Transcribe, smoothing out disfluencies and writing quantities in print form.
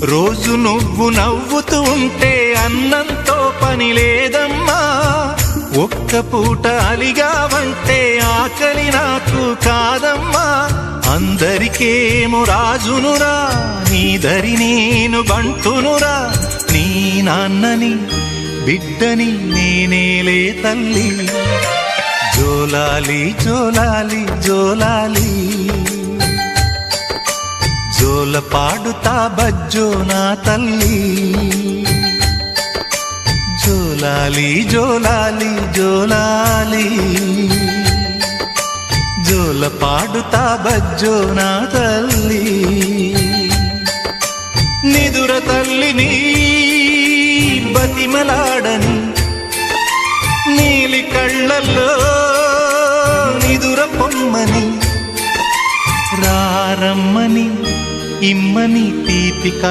రోజు నువ్వు నవ్వుతూ ఉంటే అన్నంతో పని లేదమ్మా. ఒక్క పూట అలిగావంటే ఆకలి నాకు కాదమ్మా. అందరికేమో రాజునురా, నీ దరి నేను బంటునురా. నీ నాన్నని బిడ్డని నేనేలే తల్లి. జోలాలి జోలాలి జోలాలి, జోల పాడుతా బజ్జో నా తల్లి. జోలాలి జోలాలి జోలాలి, జోల పాడుతా బజ్జో నా తల్లి. నిదుర తల్లిని బతిమలాడని, నీలి కళ్ళల్లో నిదుర పొమ్మని, రారమ్మని ఇమ్మని తీపిక